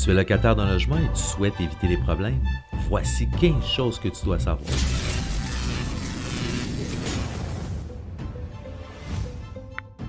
Tu es locataire d'un logement et tu souhaites éviter les problèmes? Voici 15 choses que tu dois savoir.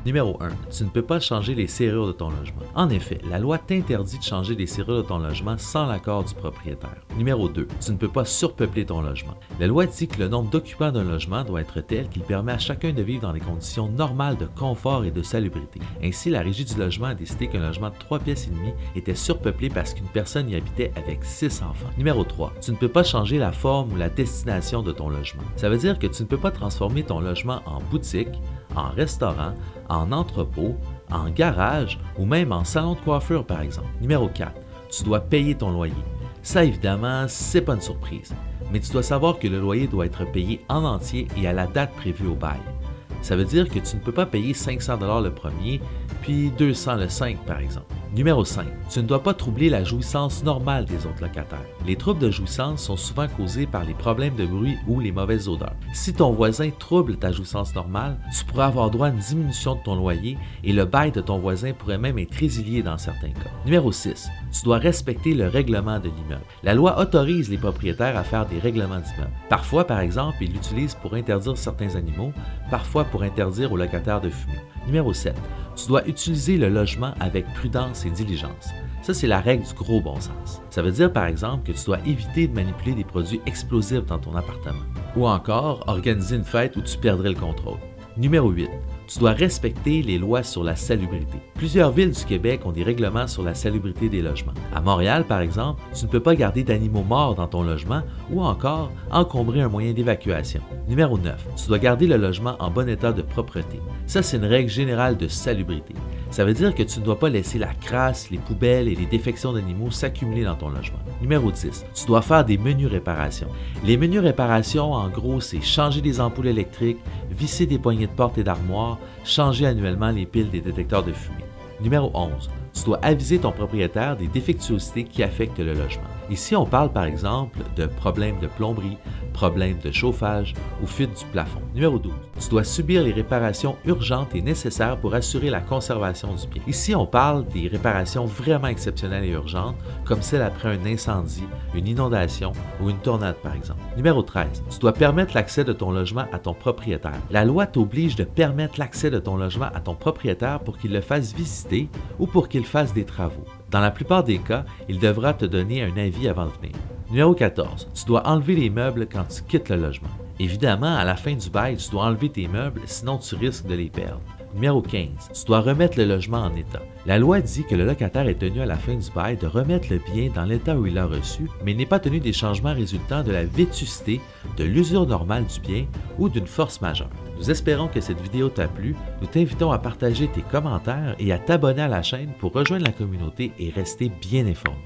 Numéro 1. Tu ne peux pas changer les serrures de ton logement. En effet, la loi t'interdit de changer les serrures de ton logement sans l'accord du propriétaire. Numéro 2. Tu ne peux pas surpeupler ton logement. La loi dit que le nombre d'occupants d'un logement doit être tel qu'il permet à chacun de vivre dans des conditions normales de confort et de salubrité. Ainsi, la Régie du logement a décidé qu'un logement de 3 pièces et demie était surpeuplé parce qu'une personne y habitait avec 6 enfants. Numéro 3. Tu ne peux pas changer la forme ou la destination de ton logement. Ça veut dire que tu ne peux pas transformer ton logement en boutique, en restaurant, en entrepôt, en garage ou même en salon de coiffure par exemple. Numéro 4. Tu dois payer ton loyer. Ça évidemment, c'est pas une surprise, mais tu dois savoir que le loyer doit être payé en entier et à la date prévue au bail. Ça veut dire que tu ne peux pas payer 500 $ le premier, puis 200 le 5 par exemple. Numéro 5. Tu ne dois pas troubler la jouissance normale des autres locataires. Les troubles de jouissance sont souvent causés par les problèmes de bruit ou les mauvaises odeurs. Si ton voisin trouble ta jouissance normale, tu pourrais avoir droit à une diminution de ton loyer et le bail de ton voisin pourrait même être résilié dans certains cas. Numéro 6. Tu dois respecter le règlement de l'immeuble. La loi autorise les propriétaires à faire des règlements d'immeuble. Parfois, par exemple, ils l'utilisent pour interdire certains animaux, parfois pour interdire aux locataires de fumer. Numéro 7. Tu dois utiliser le logement avec prudence et diligence. Ça, c'est la règle du gros bon sens. Ça veut dire, par exemple, que tu dois éviter de manipuler des produits explosifs dans ton appartement. Ou encore, organiser une fête où tu perdrais le contrôle. Numéro 8. Tu dois respecter les lois sur la salubrité. Plusieurs villes du Québec ont des règlements sur la salubrité des logements. À Montréal, par exemple, tu ne peux pas garder d'animaux morts dans ton logement ou encore encombrer un moyen d'évacuation. Numéro 9. Tu dois garder le logement en bon état de propreté. Ça, c'est une règle générale de salubrité. Ça veut dire que tu ne dois pas laisser la crasse, les poubelles et les défections d'animaux s'accumuler dans ton logement. Numéro 10. Tu dois faire des menus réparations. Les menus réparations, en gros, c'est changer des ampoules électriques, visser des poignées de porte et d'armoire, changer annuellement les piles des détecteurs de fumée. Numéro 11. Tu dois aviser ton propriétaire des défectuosités qui affectent le logement. Ici, on parle par exemple de problèmes de plomberie, problèmes de chauffage ou fuite du plafond. Numéro 12. Tu dois subir les réparations urgentes et nécessaires pour assurer la conservation du bien. Ici, on parle des réparations vraiment exceptionnelles et urgentes, comme celles après un incendie, une inondation ou une tornade par exemple. Numéro 13. Tu dois permettre l'accès de ton logement à ton propriétaire. La loi t'oblige de permettre l'accès de ton logement à ton propriétaire pour qu'il le fasse visiter ou pour qu'il fasse des travaux. Dans la plupart des cas, il devra te donner un avis avant de venir. Numéro 14. Tu dois enlever les meubles quand tu quittes le logement. Évidemment, à la fin du bail, tu dois enlever tes meubles, sinon tu risques de les perdre. Numéro 15. Tu dois remettre le logement en état. La loi dit que le locataire est tenu à la fin du bail de remettre le bien dans l'état où il l'a reçu, mais il n'est pas tenu des changements résultant de la vétusté, de l'usure normale du bien ou d'une force majeure. Nous espérons que cette vidéo t'a plu. Nous t'invitons à partager tes commentaires et à t'abonner à la chaîne pour rejoindre la communauté et rester bien informé.